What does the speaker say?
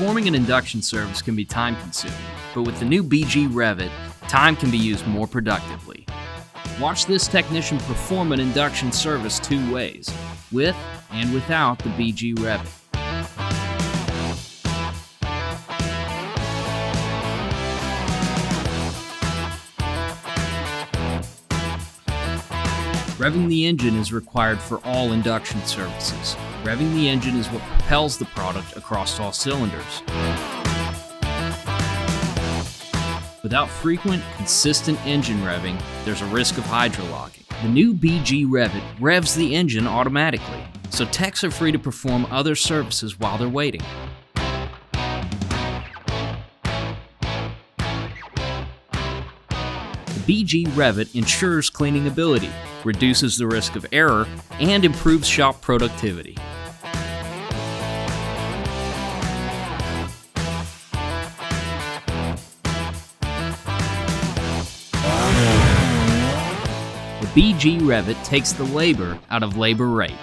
Performing an induction service can be time-consuming, but with the new BG Rev It, time can be used more productively. Watch this technician perform an induction service two ways, with and without the BG Rev It. Revving the engine is required for all induction services. Revving the engine is what propels the product across all cylinders. Without frequent, consistent engine revving, there's a risk of hydrolocking. The new BG Rev It revs the engine automatically, so techs are free to perform other services while they're waiting. The BG Rev It ensures cleaningability, reduces the risk of error, and improves shop productivity. The BG Rev It takes the labor out of labor rate.